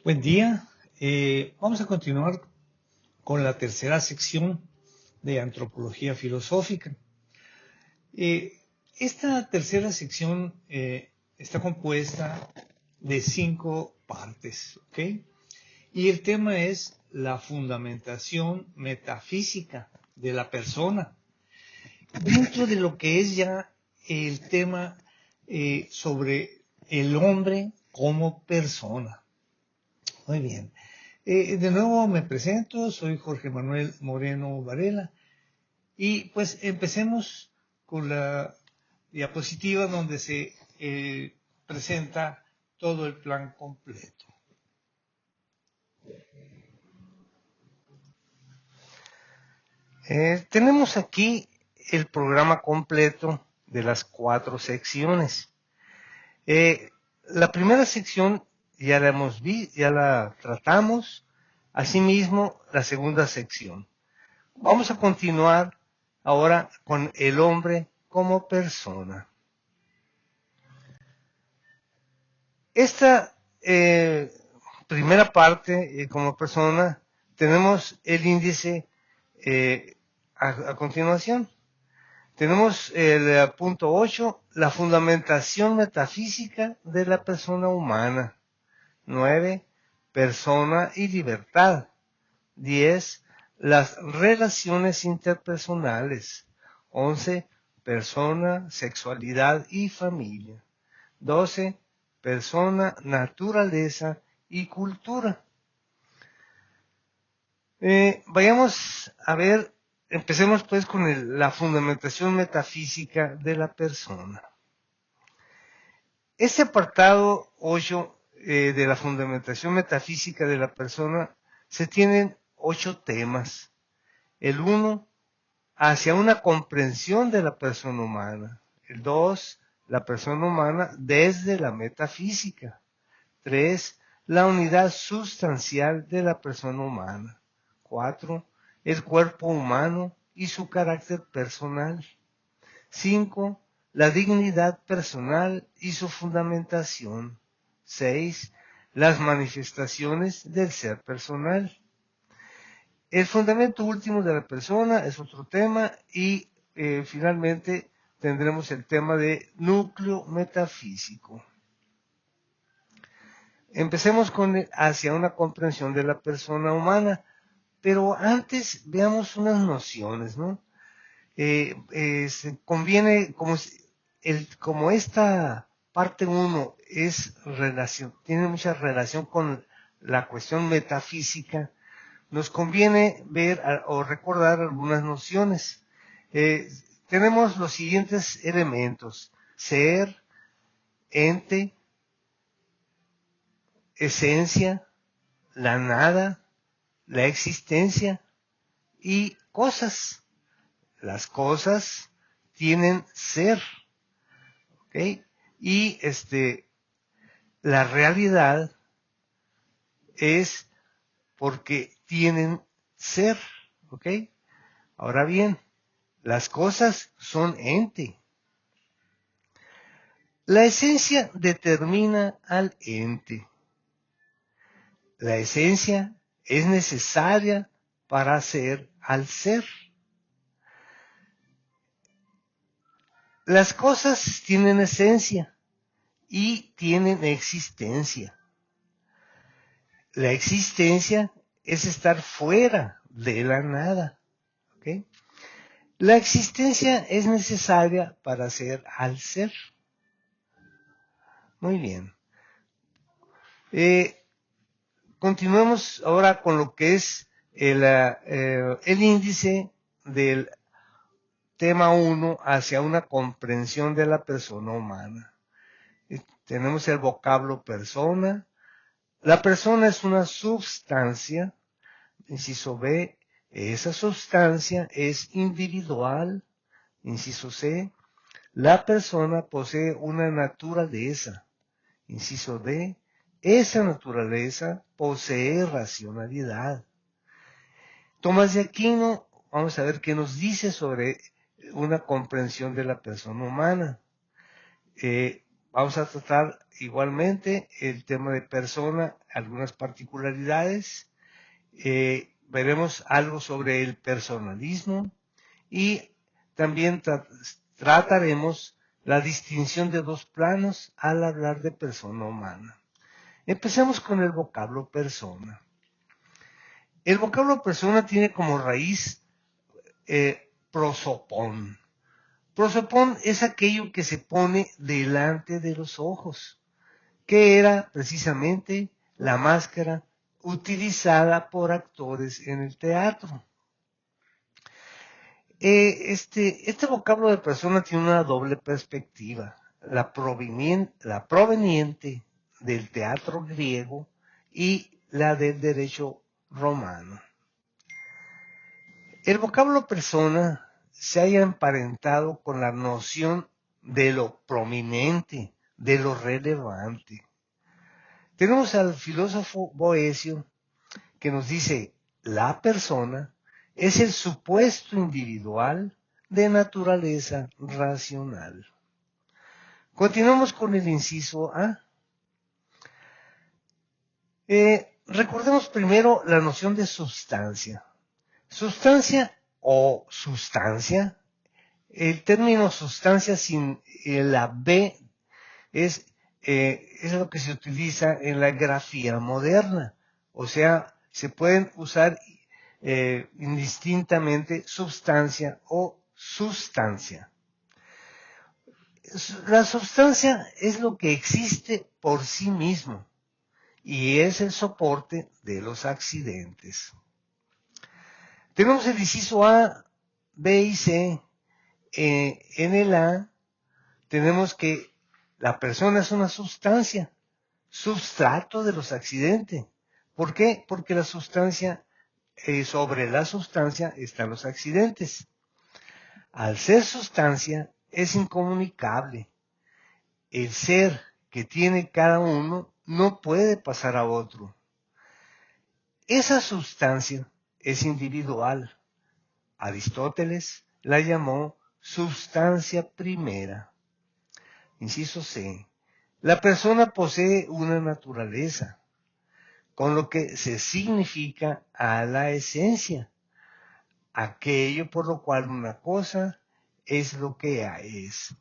Buen día. Vamos a continuar con la tercera sección de Antropología Filosófica. Esta tercera sección está compuesta de 5 partes, ¿ok? Y el tema es la fundamentación metafísica de la persona. Dentro de lo que es ya el tema sobre el hombre como persona. Muy bien. De nuevo me presento, soy Jorge Manuel Moreno Varela y pues empecemos con la diapositiva donde se presenta todo el plan completo. Tenemos aquí el programa completo de las 4 secciones. La primera sección ya la hemos visto, ya la tratamos, asimismo la segunda sección. Vamos a continuar ahora con el hombre como persona. Esta primera parte, como persona, tenemos el índice a continuación. Tenemos el punto 8, la fundamentación metafísica de la persona humana. 9, persona y libertad. 10, las relaciones interpersonales. 11, persona, sexualidad y familia. 12, persona, naturaleza y cultura. Vayamos a ver, empecemos pues con la fundamentación metafísica de la persona. Este apartado 8 de la fundamentación metafísica de la persona se tienen 8 temas. El 1, hacia una comprensión de la persona humana. El 2, la persona humana desde la metafísica. 3, la unidad sustancial de la persona humana. 4, el cuerpo humano y su carácter personal. 5, la dignidad personal y su fundamentación. 6, las manifestaciones del ser personal. El fundamento último de la persona es otro tema y finalmente tendremos el tema de núcleo metafísico. Empecemos con hacia una comprensión de la persona humana, pero antes veamos unas nociones, ¿no? Se conviene, como esta parte 1 tiene mucha relación con la cuestión metafísica, nos conviene ver o recordar algunas nociones. Tenemos los siguientes elementos: ser, ente, esencia, la nada, la existencia y cosas. Las cosas tienen ser, ¿ok? Y la realidad es porque tienen ser, ¿ok? Ahora bien, las cosas son ente. La esencia determina al ente. La esencia es necesaria para ser al ser. Las cosas tienen esencia y tienen existencia. La existencia es estar fuera de la nada, ¿ok? La existencia es necesaria para ser al ser. Muy bien. Continuemos ahora con lo que es el índice del tema 1 hacia una comprensión de la persona humana. Tenemos el vocablo persona. La persona es una substancia, inciso B, esa sustancia es individual, inciso C, la persona posee una naturaleza, inciso D, esa naturaleza posee racionalidad. Tomás de Aquino, vamos a ver qué nos dice sobre una comprensión de la persona humana. Vamos a tratar igualmente el tema de persona, algunas particularidades. Veremos algo sobre el personalismo y también trataremos la distinción de dos planos al hablar de persona humana. Empecemos con el vocablo persona. El vocablo persona tiene como raíz prosopón. Prosopón es aquello que se pone delante de los ojos, que era precisamente la máscara utilizada por actores en el teatro. Este vocablo de persona tiene una doble perspectiva, la proveniente del teatro griego y la del derecho romano. El vocablo persona se haya emparentado con la noción de lo prominente, de lo relevante. Tenemos al filósofo Boecio que nos dice, la persona es el supuesto individual de naturaleza racional. Continuamos con el inciso A. Recordemos primero la noción de sustancia. Sustancia o sustancia, el término sustancia sin la B es lo que se utiliza en la grafía moderna. O sea, se pueden usar indistintamente sustancia o sustancia. La sustancia es lo que existe por sí mismo y es el soporte de los accidentes. Tenemos el inciso A, B y C. En el A tenemos que la persona es una sustancia, substrato de los accidentes. ¿Por qué? Porque la sustancia, sobre la sustancia están los accidentes. Al ser sustancia es incomunicable. El ser que tiene cada uno no puede pasar a otro. Esa sustancia es individual. Aristóteles la llamó sustancia primera. Inciso C. La persona posee una naturaleza, con lo que se significa a la esencia, aquello por lo cual una cosa es lo que es.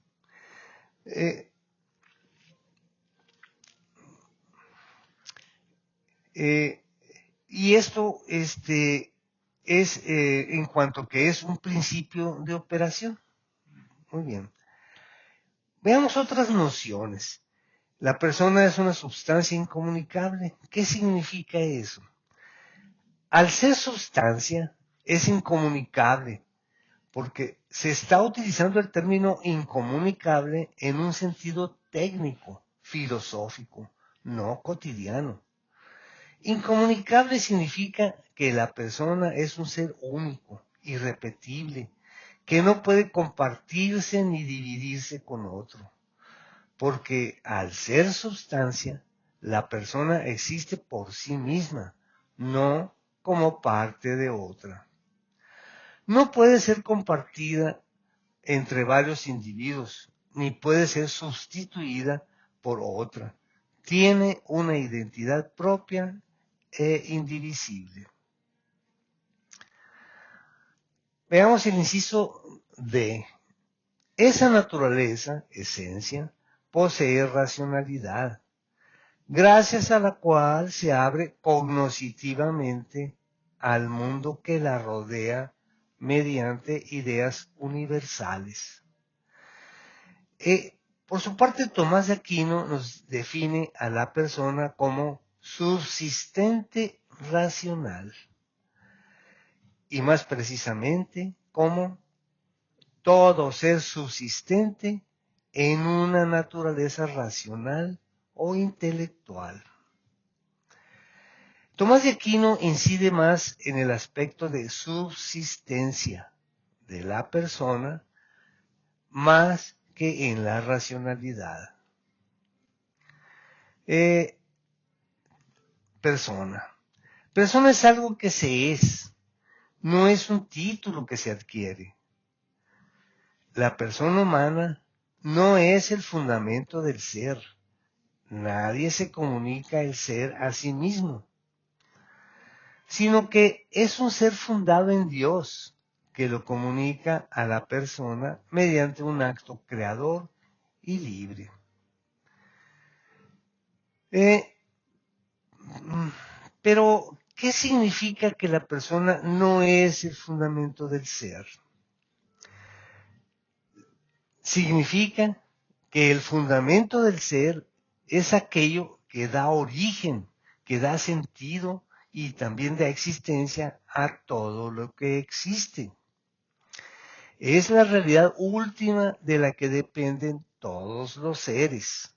Y esto es en cuanto que es un principio de operación. Muy bien. Veamos otras nociones. La persona es una sustancia incomunicable. ¿Qué significa eso? Al ser sustancia, es incomunicable, porque se está utilizando el término incomunicable en un sentido técnico, filosófico, no cotidiano. Incomunicable significa que la persona es un ser único, irrepetible, que no puede compartirse ni dividirse con otro. Porque al ser sustancia, la persona existe por sí misma, no como parte de otra. No puede ser compartida entre varios individuos, ni puede ser sustituida por otra. Tiene una identidad propia e indivisible. Veamos el inciso D. Esa naturaleza, esencia, posee racionalidad, gracias a la cual se abre cognoscitivamente al mundo que la rodea mediante ideas universales. Por su parte, Tomás de Aquino nos define a la persona como subsistente racional y más precisamente como todo ser subsistente en una naturaleza racional o intelectual. Tomás de Aquino incide más en el aspecto de subsistencia de la persona más que en la racionalidad. Persona. Persona es algo que se es, no es un título que se adquiere. La persona humana no es el fundamento del ser. Nadie se comunica el ser a sí mismo, sino que es un ser fundado en Dios, que lo comunica a la persona mediante un acto creador y libre. Pero, ¿qué significa que la persona no es el fundamento del ser? Significa que el fundamento del ser es aquello que da origen, que da sentido y también da existencia a todo lo que existe. Es la realidad última de la que dependen todos los seres.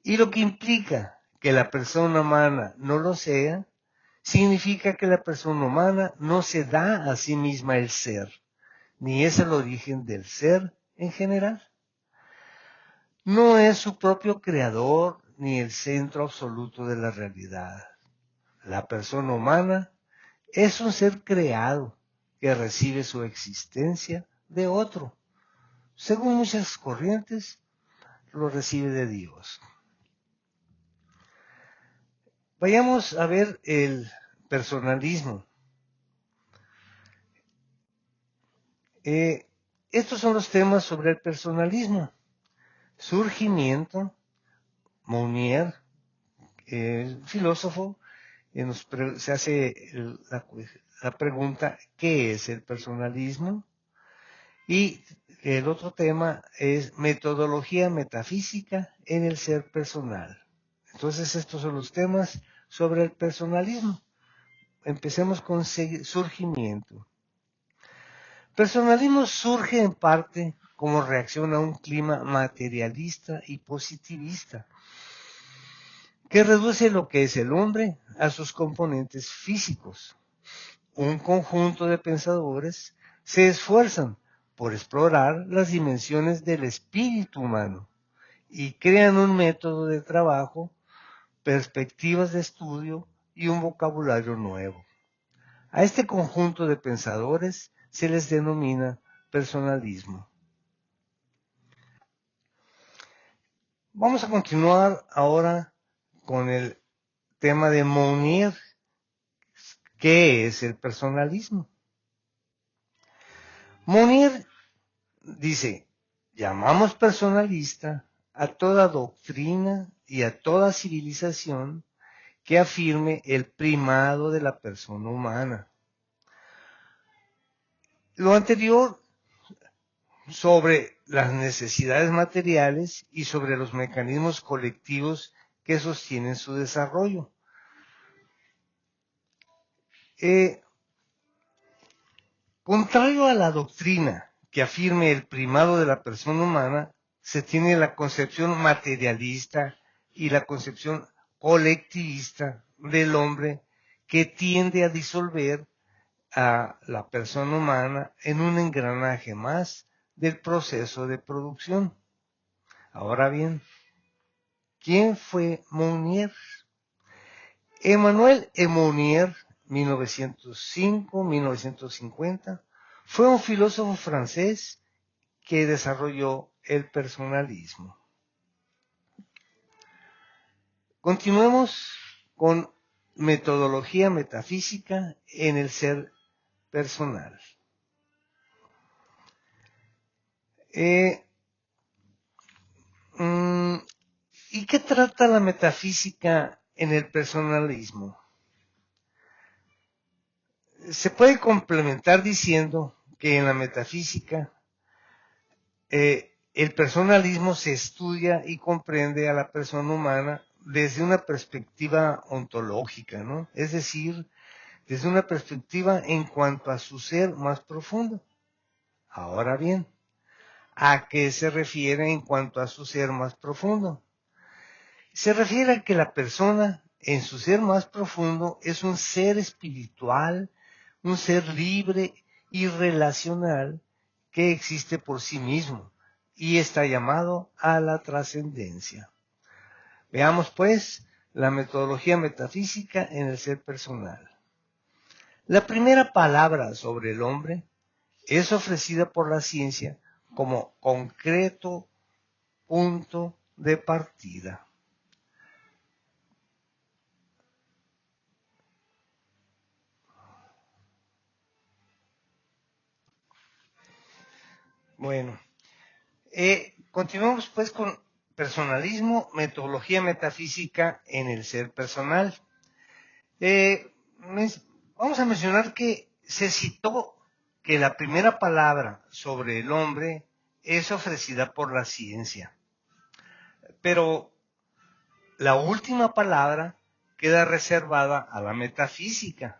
Y lo que implica que la persona humana no lo sea, significa que la persona humana no se da a sí misma el ser, ni es el origen del ser en general. No es su propio creador ni el centro absoluto de la realidad. La persona humana es un ser creado que recibe su existencia de otro. Según muchas corrientes, lo recibe de Dios. Vayamos a ver el personalismo. Estos son los temas sobre el personalismo. Surgimiento, Mounier, filósofo, se hace la pregunta, ¿qué es el personalismo? Y el otro tema es metodología metafísica en el ser personal. Entonces estos son los temas sobre el personalismo. Empecemos con surgimiento. Personalismo surge en parte como reacción a un clima materialista y positivista, que reduce lo que es el hombre a sus componentes físicos. Un conjunto de pensadores se esfuerzan por explorar las dimensiones del espíritu humano y crean un método de trabajo, perspectivas de estudio y un vocabulario nuevo. A este conjunto de pensadores se les denomina personalismo. Vamos a continuar ahora con el tema de Mounier. ¿Qué es el personalismo? Mounier dice, llamamos personalista a toda doctrina y a toda civilización que afirme el primado de la persona humana. Lo anterior sobre las necesidades materiales y sobre los mecanismos colectivos que sostienen su desarrollo. Contrario a la doctrina que afirme el primado de la persona humana, se tiene la concepción materialista y la concepción colectivista del hombre que tiende a disolver a la persona humana en un engranaje más del proceso de producción. Ahora bien, ¿quién fue Mounier? Emmanuel Mounier, 1905-1950, fue un filósofo francés que desarrolló el personalismo. Continuemos con metodología metafísica en el ser personal. ¿Y qué trata la metafísica en el personalismo? Se puede complementar diciendo que en la metafísica el personalismo se estudia y comprende a la persona humana desde una perspectiva ontológica, ¿no? Es decir, desde una perspectiva en cuanto a su ser más profundo. Ahora bien, ¿a qué se refiere en cuanto a su ser más profundo? Se refiere a que la persona en su ser más profundo es un ser espiritual, un ser libre y relacional que existe por sí mismo y está llamado a la trascendencia. Veamos pues la metodología metafísica en el ser personal. La primera palabra sobre el hombre es ofrecida por la ciencia como concreto punto de partida. Bueno, continuamos pues con personalismo, metodología metafísica en el ser personal. Vamos a mencionar que se citó que la primera palabra sobre el hombre es ofrecida por la ciencia, pero la última palabra queda reservada a la metafísica.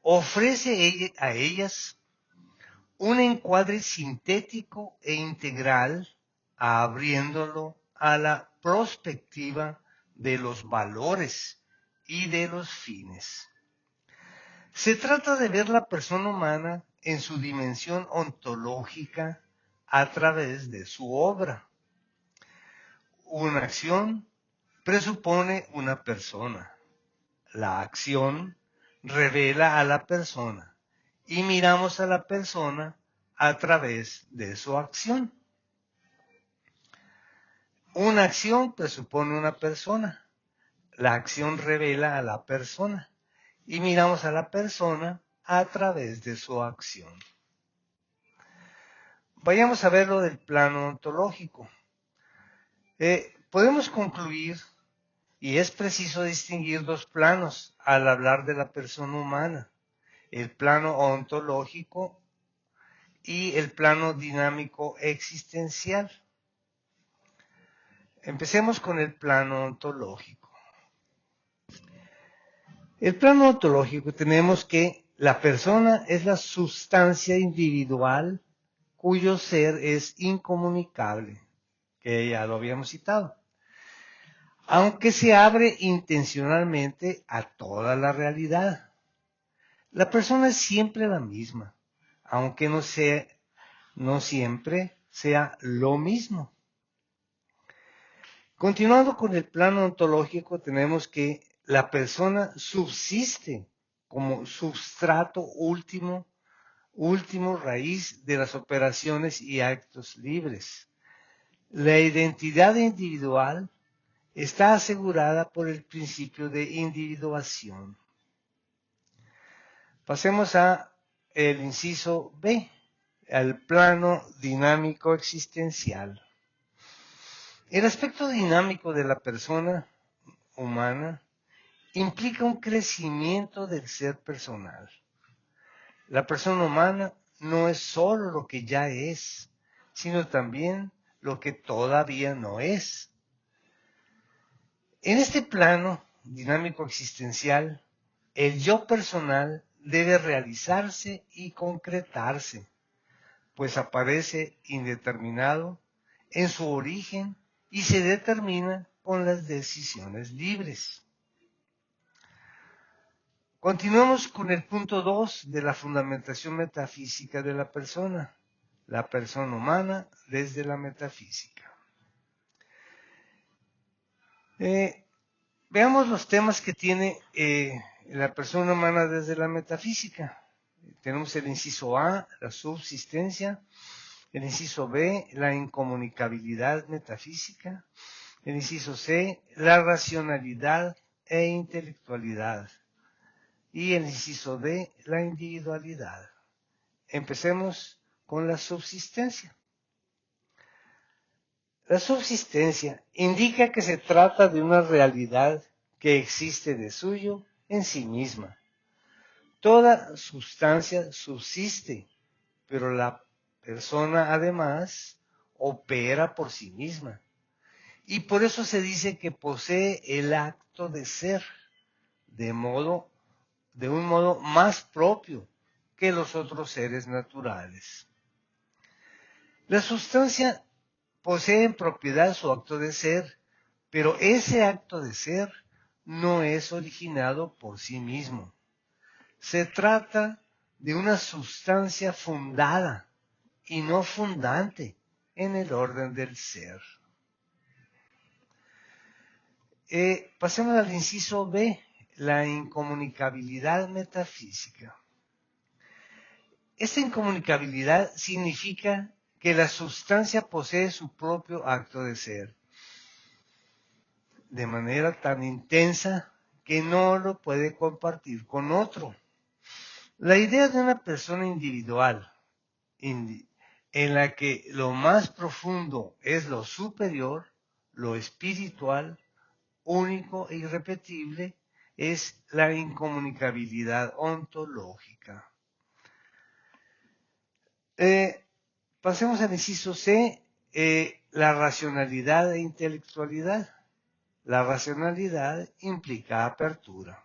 Ofrece a ellas un encuadre sintético e integral, abriéndolo a la perspectiva de los valores y de los fines. Se trata de ver la persona humana en su dimensión ontológica a través de su obra. Una acción presupone una persona. La acción revela a la persona y miramos a la persona a través de su acción. Una acción presupone una persona. La acción revela a la persona y miramos a la persona a través de su acción. Vayamos a ver lo del plano ontológico. Podemos concluir, y es preciso distinguir dos planos al hablar de la persona humana: el plano ontológico y el plano dinámico existencial. Empecemos con el plano ontológico. El plano ontológico tenemos que la persona es la sustancia individual cuyo ser es incomunicable, que ya lo habíamos citado, aunque se abre intencionalmente a toda la realidad. La persona es siempre la misma, aunque no siempre sea lo mismo. Continuando con el plano ontológico, tenemos que la persona subsiste como substrato último raíz de las operaciones y actos libres. La identidad individual está asegurada por el principio de individuación. Pasemos al inciso B, al plano dinámico existencial. El aspecto dinámico de la persona humana implica un crecimiento del ser personal. La persona humana no es solo lo que ya es, sino también lo que todavía no es. En este plano dinámico existencial, el yo personal debe realizarse y concretarse, pues aparece indeterminado en su origen y se determina con las decisiones libres. Continuamos con el punto 2 de la fundamentación metafísica de la persona humana desde la metafísica. Veamos los temas que tiene la persona humana desde la metafísica. Tenemos el inciso A, la subsistencia; el inciso B, la incomunicabilidad metafísica; el inciso C, la racionalidad e intelectualidad; y el inciso D, la individualidad. Empecemos con la subsistencia. La subsistencia indica que se trata de una realidad que existe de suyo en sí misma. Toda sustancia subsiste, pero la persona además opera por sí misma. Y por eso se dice que posee el acto de ser, de un modo más propio que los otros seres naturales. La sustancia posee en propiedad su acto de ser, pero ese acto de ser no es originado por sí mismo. Se trata de una sustancia fundada y no fundante en el orden del ser. Pasemos al inciso B, la incomunicabilidad metafísica. Esta incomunicabilidad significa que la sustancia posee su propio acto de ser, de manera tan intensa que no lo puede compartir con otro. La idea de una persona individual, en la que lo más profundo es lo superior, lo espiritual, único e irrepetible, es la incomunicabilidad ontológica. Pasemos al inciso C, la racionalidad e intelectualidad. La racionalidad implica apertura.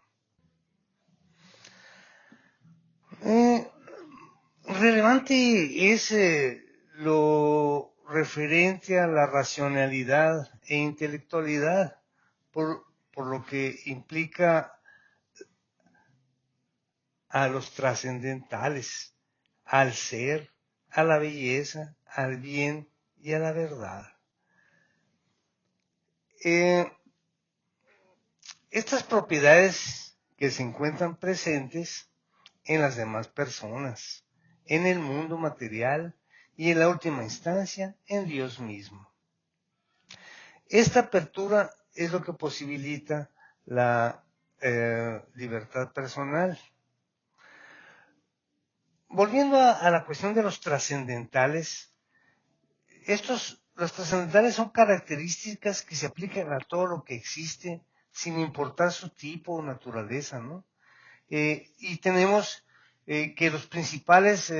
Relevante es lo referente a la racionalidad e intelectualidad, por lo que implica a los trascendentales, al ser, a la belleza, al bien y a la verdad. Estas propiedades que se encuentran presentes en las demás personas, en el mundo material y en la última instancia en Dios mismo. Esta apertura es lo que posibilita la libertad personal. Volviendo a la cuestión de los trascendentales, los trascendentales son características que se aplican a todo lo que existe sin importar su tipo o naturaleza, ¿no? Y tenemos que los principales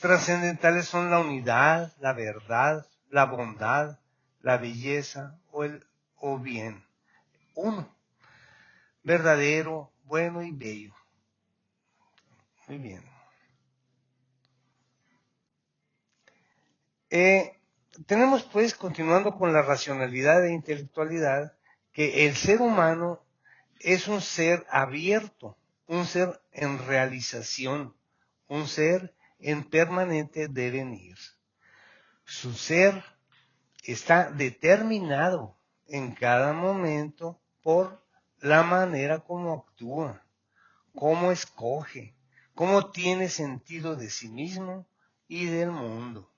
trascendentales son la unidad, la verdad, la bondad, la belleza o bien. Uno, verdadero, bueno y bello. Muy bien. Tenemos pues, continuando con la racionalidad e intelectualidad, que el ser humano es un ser abierto, un ser en realización, un ser en permanente devenir. Su ser está determinado en cada momento por la manera como actúa, cómo escoge, cómo tiene sentido de sí mismo y del mundo.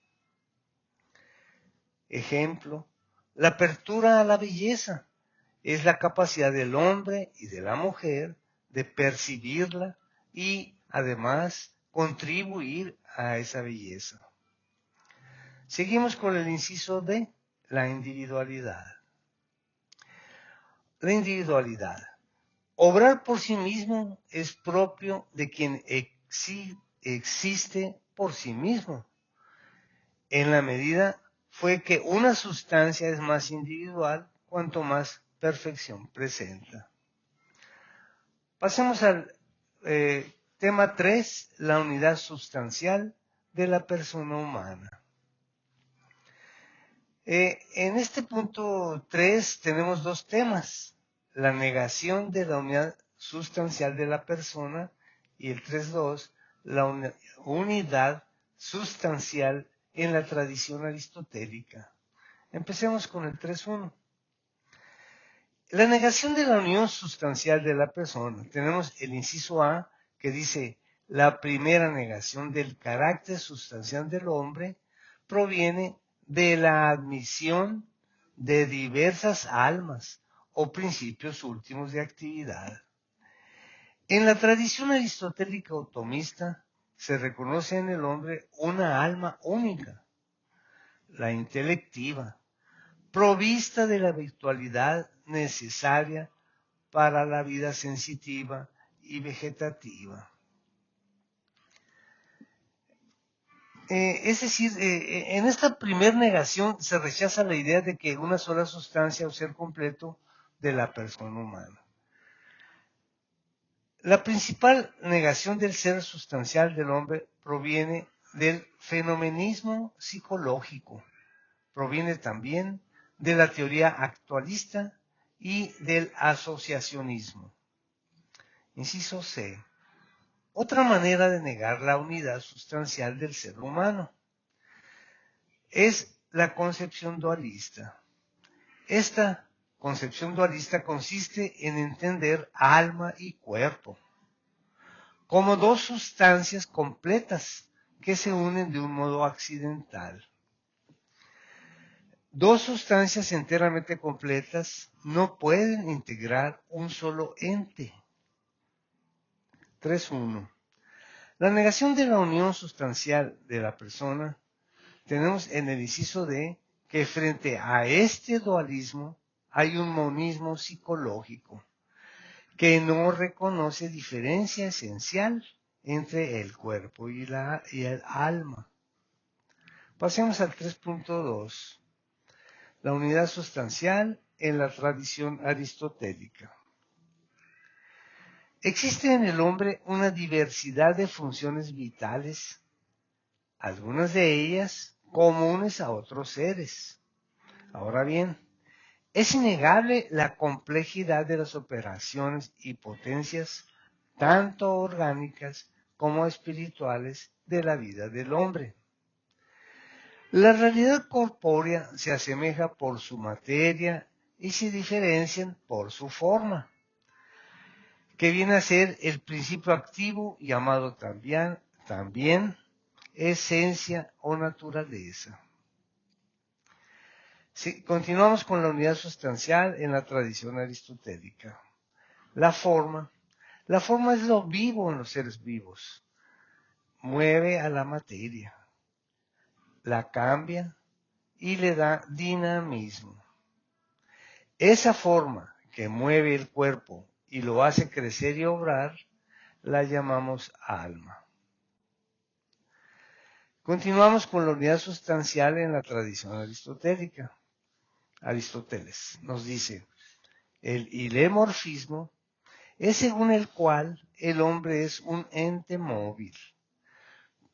Ejemplo, la apertura a la belleza es la capacidad del hombre y de la mujer de percibirla y además contribuir a esa belleza. Seguimos con el inciso D, la individualidad. La individualidad. Obrar por sí mismo es propio de quien existe por sí mismo, en la medida fue que una sustancia es más individual cuanto más perfección presenta. Pasemos al tema 3, la unidad sustancial de la persona humana. En este punto 3 tenemos dos temas, la negación de la unidad sustancial de la persona y el 3.2, la unidad sustancial en la tradición aristotélica. Empecemos con el 3.1. La negación de la unión sustancial de la persona. Tenemos el inciso A que dice, la primera negación del carácter sustancial del hombre proviene de la admisión de diversas almas o principios últimos de actividad. En la tradición aristotélica o tomista se reconoce en el hombre una alma única, la intelectiva, provista de la virtualidad necesaria para la vida sensitiva y vegetativa. Es decir, en esta primer negación se rechaza la idea de que una sola sustancia o ser completo de la persona humana. La principal negación del ser sustancial del hombre proviene del fenomenismo psicológico, proviene también de la teoría actualista y del asociacionismo. Inciso C. Otra manera de negar la unidad sustancial del ser humano es la concepción dualista. Esta concepción dualista consiste en entender alma y cuerpo como dos sustancias completas que se unen de un modo accidental. Dos sustancias enteramente completas no pueden integrar un solo ente. 3.1. La negación de la unión sustancial de la persona, tenemos en el inciso D que frente a este dualismo hay un monismo psicológico que no reconoce diferencia esencial entre el cuerpo y el alma. Pasemos al 3.2. La unidad sustancial en la tradición aristotélica. Existe en el hombre una diversidad de funciones vitales, algunas de ellas comunes a otros seres. Ahora bien, es innegable la complejidad de las operaciones y potencias, tanto orgánicas como espirituales, de la vida del hombre. La realidad corpórea se asemeja por su materia y se diferencian por su forma, que viene a ser el principio activo llamado también esencia o naturaleza. Si continuamos con la unidad sustancial en la tradición aristotélica. La forma es lo vivo en los seres vivos. Mueve a la materia, la cambia y le da dinamismo. Esa forma que mueve el cuerpo y lo hace crecer y obrar, la llamamos alma. Continuamos con la unidad sustancial en la tradición aristotélica. Aristóteles nos dice, el ilemorfismo es según el cual el hombre es un ente móvil.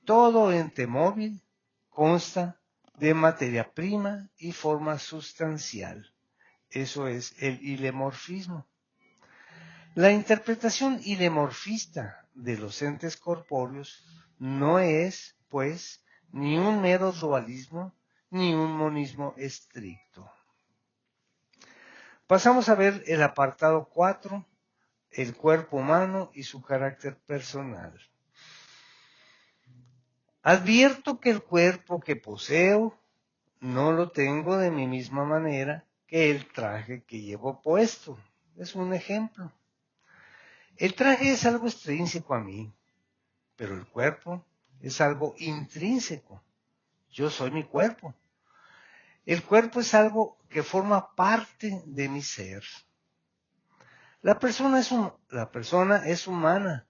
Todo ente móvil consta de materia prima y forma sustancial. Eso es el ilemorfismo. La interpretación ilemorfista de los entes corpóreos no es, pues, ni un mero dualismo ni un monismo estricto. Pasamos a ver el apartado 4, el cuerpo humano y su carácter personal. Advierto que el cuerpo que poseo no lo tengo de mi misma manera que el traje que llevo puesto. Es un ejemplo. El traje es algo extrínseco a mí, pero el cuerpo es algo intrínseco. Yo soy mi cuerpo. El cuerpo es algo que forma parte de mi ser. La persona es humana,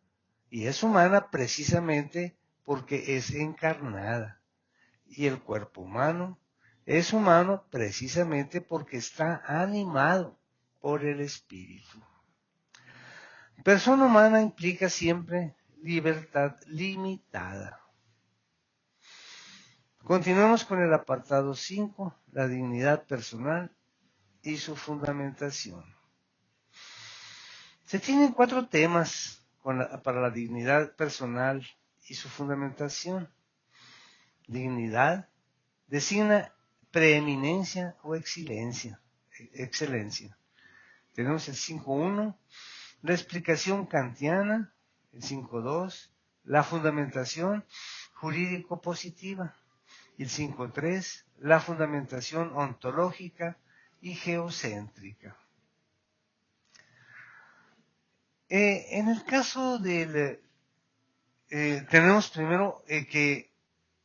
y es humana precisamente porque es encarnada. Y el cuerpo humano es humano precisamente porque está animado por el espíritu. Persona humana implica siempre libertad limitada. Continuamos con el apartado 5, la dignidad personal y su fundamentación. Se tienen 4 temas para la dignidad personal y su fundamentación. Dignidad designa preeminencia o excelencia. Tenemos el 5.1, la explicación kantiana, el 5.2, la fundamentación jurídico-positiva, y el 5.3, la fundamentación ontológica y geocéntrica. En el caso del... tenemos primero que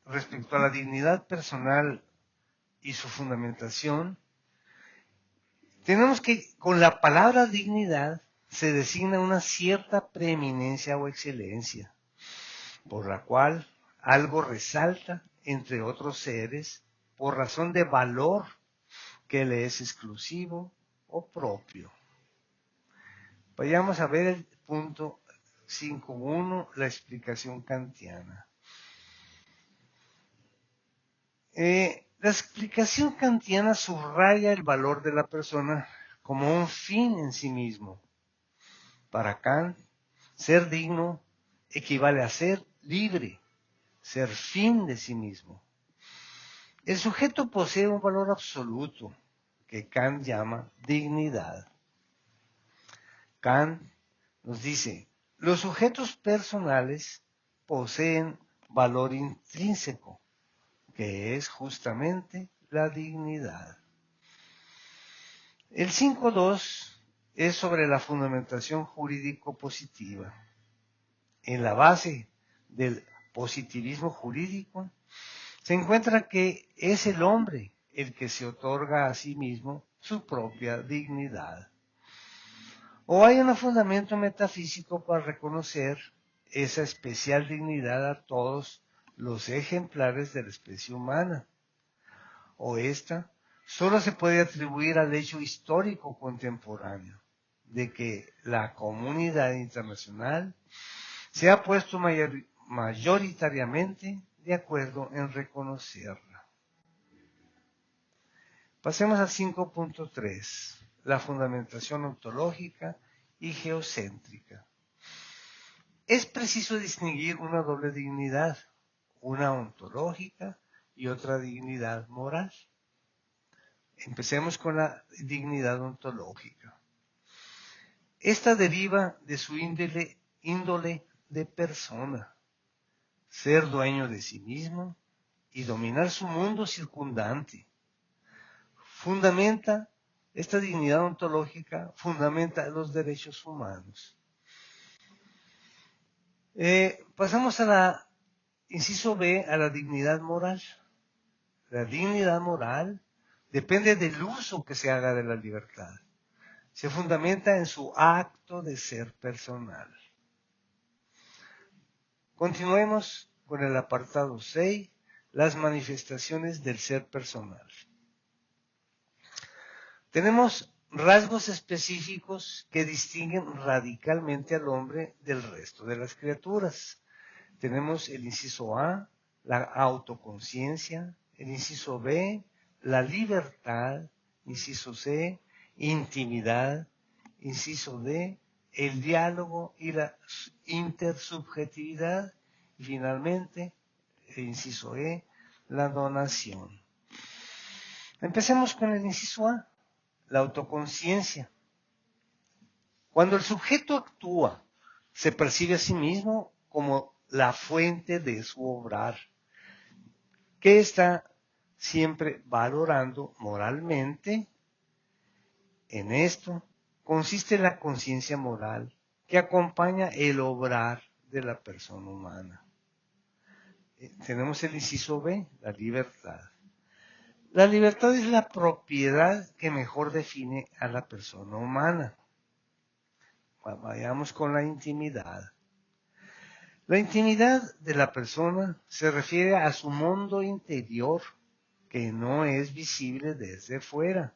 respecto a la dignidad personal y su fundamentación, tenemos que con la palabra dignidad se designa una cierta preeminencia o excelencia, por la cual algo resalta entre otros seres por razón de valor que le es exclusivo o propio. Vayamos a ver el punto 5.1, la explicación kantiana. La explicación kantiana subraya el valor de la persona como un fin en sí mismo. Para Kant, ser digno equivale a ser libre, ser fin de sí mismo. El sujeto posee un valor absoluto que Kant llama dignidad. Kant nos dice, los sujetos personales poseen valor intrínseco, que es justamente la dignidad. El 5.2 es sobre la fundamentación jurídico-positiva. En la base del positivismo jurídico se encuentra que es el hombre el que se otorga a sí mismo su propia dignidad. O hay un fundamento metafísico para reconocer esa especial dignidad a todos los ejemplares de la especie humana. O esta solo se puede atribuir al hecho histórico contemporáneo de que la comunidad internacional se ha puesto mayoritariamente de acuerdo en reconocerla. Pasemos al 5.3, la fundamentación ontológica y geocéntrica. Es preciso distinguir una doble dignidad, una ontológica y otra dignidad moral. Empecemos con la dignidad ontológica. Esta deriva de su índole de persona, ser dueño de sí mismo y dominar su mundo circundante. Esta dignidad ontológica fundamenta los derechos humanos. Pasamos a la inciso B, a la dignidad moral. La dignidad moral depende del uso que se haga de la libertad. Se fundamenta en su acto de ser personal. Continuemos con el apartado 6, las manifestaciones del ser personal. Tenemos rasgos específicos que distinguen radicalmente al hombre del resto de las criaturas. Tenemos el inciso A, la autoconciencia, el inciso B, la libertad, inciso C, intimidad, inciso D, el diálogo y la intersubjetividad, y finalmente, el inciso E, la donación. Empecemos con el inciso A, la autoconciencia. Cuando el sujeto actúa, se percibe a sí mismo como la fuente de su obrar, que está siempre valorando moralmente. En esto consiste la conciencia moral que acompaña el obrar de la persona humana. Tenemos el inciso B, la libertad. La libertad es la propiedad que mejor define a la persona humana. Vayamos con la intimidad. La intimidad de la persona se refiere a su mundo interior, que no es visible desde fuera.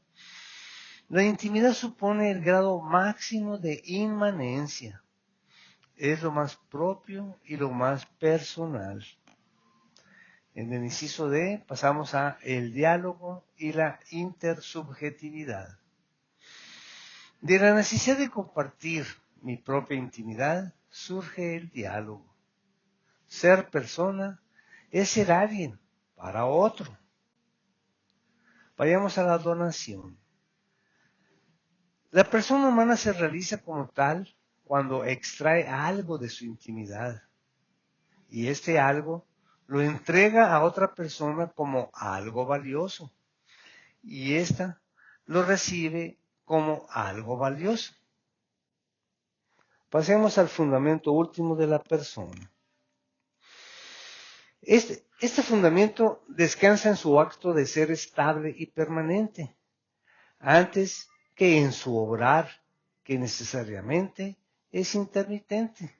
La intimidad supone el grado máximo de inmanencia. Es lo más propio y lo más personal. En el inciso D pasamos a el diálogo y la intersubjetividad. De la necesidad de compartir mi propia intimidad surge el diálogo. Ser persona es ser alguien para otro. Vayamos a la donación. La persona humana se realiza como tal cuando extrae algo de su intimidad y este algo lo entrega a otra persona como algo valioso y ésta lo recibe como algo valioso. Pasemos al fundamento último de la persona. Este fundamento descansa en su acto de ser estable y permanente, antes que en su obrar, que necesariamente es intermitente.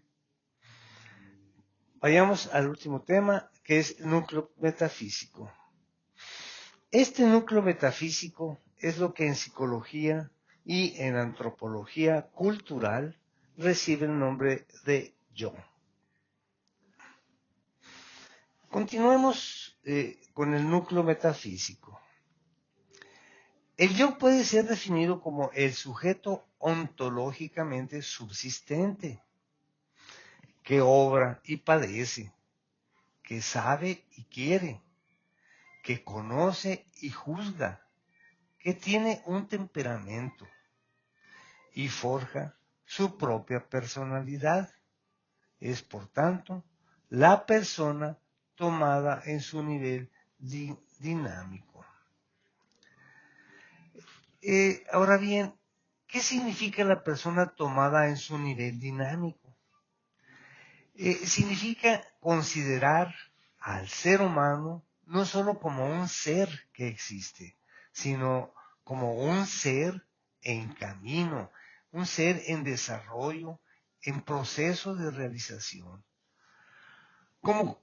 Vayamos al último tema, que es el núcleo metafísico. Este núcleo metafísico es lo que en psicología y en antropología cultural recibe el nombre de yo. Continuemos con el núcleo metafísico. El yo puede ser definido como el sujeto ontológicamente subsistente, que obra y padece, que sabe y quiere, que conoce y juzga, que tiene un temperamento y forja su propia personalidad. Es, por tanto, la persona tomada en su nivel dinámico. Ahora bien, ¿qué significa la persona tomada en su nivel dinámico? Significa considerar al ser humano no solo como un ser que existe, sino como un ser en camino, un ser en desarrollo, en proceso de realización. Como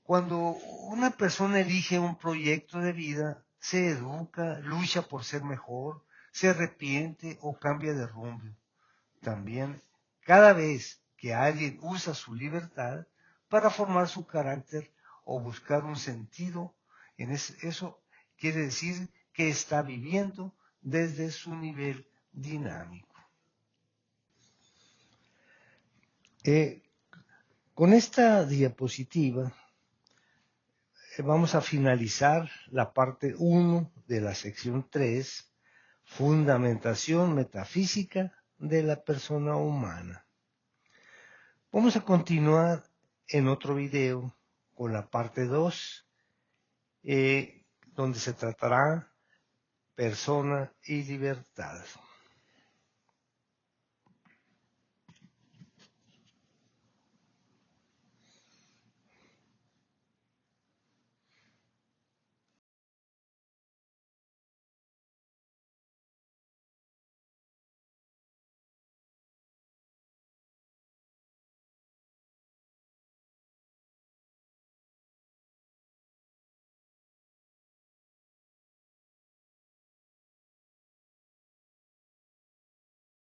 cuando una persona elige un proyecto de vida, se educa, lucha por ser mejor, se arrepiente o cambia de rumbo. También, cada vez que alguien usa su libertad para formar su carácter o buscar un sentido, eso quiere decir que está viviendo desde su nivel dinámico. Con esta diapositiva vamos a finalizar la parte 1 de la sección 3, Fundamentación metafísica de la persona humana. Vamos a continuar en otro video con la parte 2, donde se tratará persona y libertad.